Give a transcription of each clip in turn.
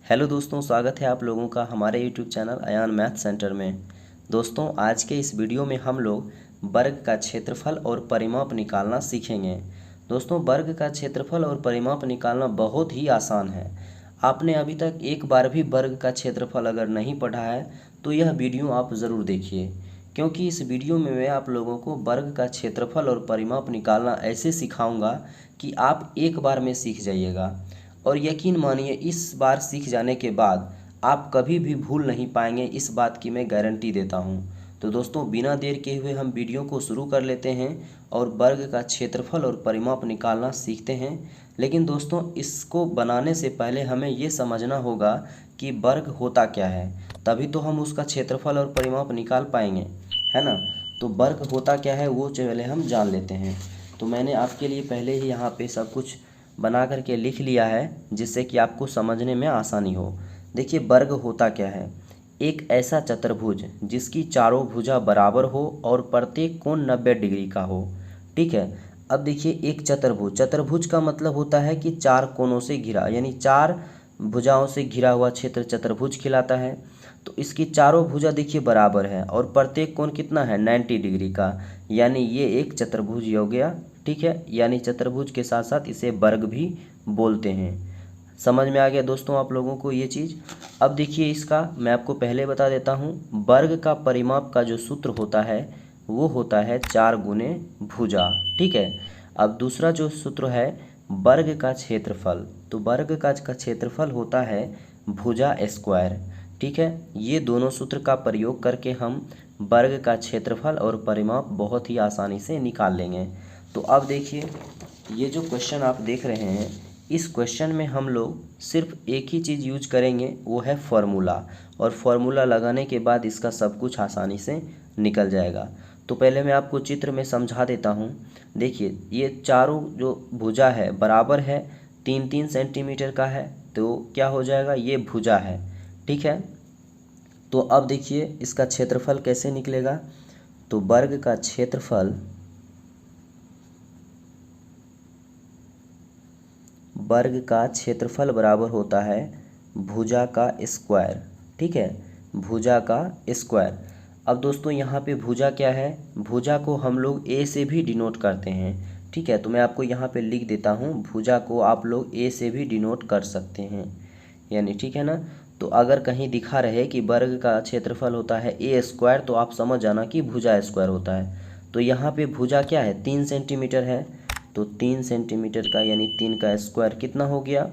Hello दोस्तों, स्वागत है आप लोगों का हमारे YouTube channel Ayan math centre में। दोस्तों, आज के इस वीडियो में हम लोग वर्ग का क्षेत्रफल और परिमाप निकालना सीखेंगे। दोस्तों, वर्ग का क्षेत्रफल और परिमाप निकालना बहुत ही आसान है। आपने अभी तक एक बार भी वर्ग का क्षेत्रफल अगर नहीं पढ़ा है तो यह वीडियो आप ज़रूर देखिए, क्योंकि इस वीडियो में मैं आप लोगों को वर्ग का क्षेत्रफल और परिमाप निकालना ऐसे सिखाऊंगा कि आप एक बार में सीख जाइएगा। और यकीन मानिए, इस बार सीख जाने के बाद आप कभी भी भूल नहीं पाएंगे, इस बात की मैं गारंटी देता हूँ। तो दोस्तों, बिना देर के हुए हम वीडियो को शुरू कर लेते हैं और वर्ग का क्षेत्रफल और परिमाप निकालना सीखते हैं। लेकिन दोस्तों, इसको बनाने से पहले हमें ये समझना होगा कि वर्ग होता क्या है, तभी तो हम उसका क्षेत्रफल और परिमाप निकाल पाएंगे, है ना। तो वर्ग होता क्या है वो पहले हम जान लेते हैं। तो मैंने आपके लिए पहले ही यहाँ पे सब कुछ बना करके लिख लिया है, जिससे कि आपको समझने में आसानी हो। देखिए, वर्ग होता क्या है। एक ऐसा चतुर्भुज जिसकी चारों भुजा बराबर हो और प्रत्येक कोण 90 डिग्री का हो। ठीक है। अब देखिए, एक चतुर्भुज, चतुर्भुज का मतलब होता है कि चार कोनों से घिरा, यानी चार भुजाओं से घिरा हुआ क्षेत्र चतुर्भुज कहलाता है। तो इसकी चारों भुजा देखिए बराबर है और प्रत्येक कोण कितना है, 90 डिग्री का, यानी ये एक चतुर्भुज हो गया। ठीक है, यानी चतुर्भुज के साथ साथ इसे वर्ग भी बोलते हैं। समझ में आ गया दोस्तों आप लोगों को ये चीज़। अब देखिए, इसका मैं आपको पहले बता देता हूँ। वर्ग का परिमाप का जो सूत्र होता है वो होता है 4 गुने भुजा। ठीक है। अब दूसरा जो सूत्र है वर्ग का क्षेत्रफल, तो वर्ग का क्षेत्रफल होता है भुजा स्क्वायर। ठीक है। ये दोनों सूत्र का प्रयोग करके हम वर्ग का क्षेत्रफल और परिमाप बहुत ही आसानी से निकाल लेंगे। तो अब देखिए, ये जो क्वेश्चन आप देख रहे हैं, इस क्वेश्चन में हम लोग सिर्फ एक ही चीज़ यूज करेंगे, वो है फॉर्मूला। और फॉर्मूला लगाने के बाद इसका सब कुछ आसानी से निकल जाएगा। तो पहले मैं आपको चित्र में समझा देता हूँ। देखिए, ये चारों जो भुजा है बराबर है, 3-3 सेंटीमीटर का है, तो क्या हो जाएगा, ये भुजा है। ठीक है। तो अब देखिए, इसका क्षेत्रफल कैसे निकलेगा। तो वर्ग का क्षेत्रफल, वर्ग का क्षेत्रफल बराबर होता है भुजा का स्क्वायर। ठीक है, भुजा का स्क्वायर। अब दोस्तों, यहाँ पे भुजा क्या है, भुजा को हम लोग ए से भी डिनोट करते हैं। ठीक है, तो मैं आपको यहाँ पे लिख देता हूँ, भुजा को आप लोग ए से भी डिनोट कर सकते हैं, यानी ठीक है ना। तो अगर कहीं दिखा रहे कि वर्ग का क्षेत्रफल होता है ए स्क्वायर, तो आप समझ जाना कि भुजा स्क्वायर होता है। तो यहाँ पे भुजा क्या है, 3 सेंटीमीटर है, तो 3 सेंटीमीटर का यानी 3 का स्क्वायर कितना हो गया,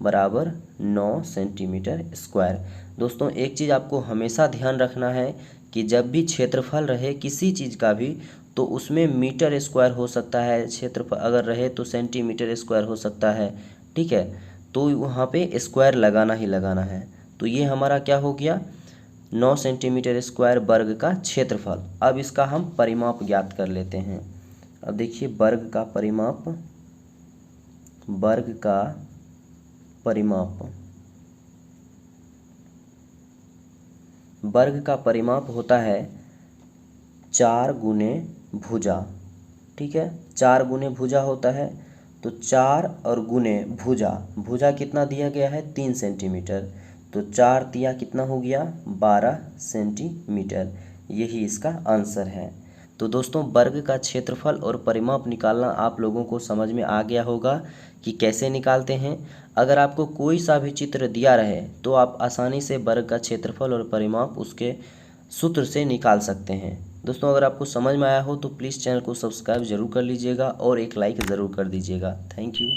बराबर 9 सेंटीमीटर स्क्वायर। दोस्तों, एक चीज़ आपको हमेशा ध्यान रखना है कि जब भी क्षेत्रफल रहे किसी चीज़ का भी, तो उसमें मीटर स्क्वायर हो सकता है, क्षेत्रफल अगर रहे तो सेंटीमीटर स्क्वायर हो सकता है। ठीक है, तो वहाँ पे स्क्वायर लगाना ही लगाना है। तो ये हमारा क्या हो गया, 9 सेंटीमीटर स्क्वायर वर्ग का क्षेत्रफल। अब इसका हम परिमाप ज्ञात कर लेते हैं। अब देखिए, वर्ग का परिमाप, वर्ग का परिमाप, वर्ग का परिमाप होता है 4 गुने भुजा। ठीक है, 4 गुने भुजा होता है। तो 4 और गुने भुजा, भुजा कितना दिया गया है, 3 सेंटीमीटर, तो 4 तिया कितना हो गया, 12 सेंटीमीटर। यही इसका आंसर है। तो दोस्तों, वर्ग का क्षेत्रफल और परिमाप निकालना आप लोगों को समझ में आ गया होगा कि कैसे निकालते हैं। अगर आपको कोई सा भी चित्र दिया रहे तो आप आसानी से वर्ग का क्षेत्रफल और परिमाप उसके सूत्र से निकाल सकते हैं। दोस्तों, अगर आपको समझ में आया हो तो प्लीज़ चैनल को सब्सक्राइब ज़रूर कर लीजिएगा और एक लाइक ज़रूर कर दीजिएगा। Thank you.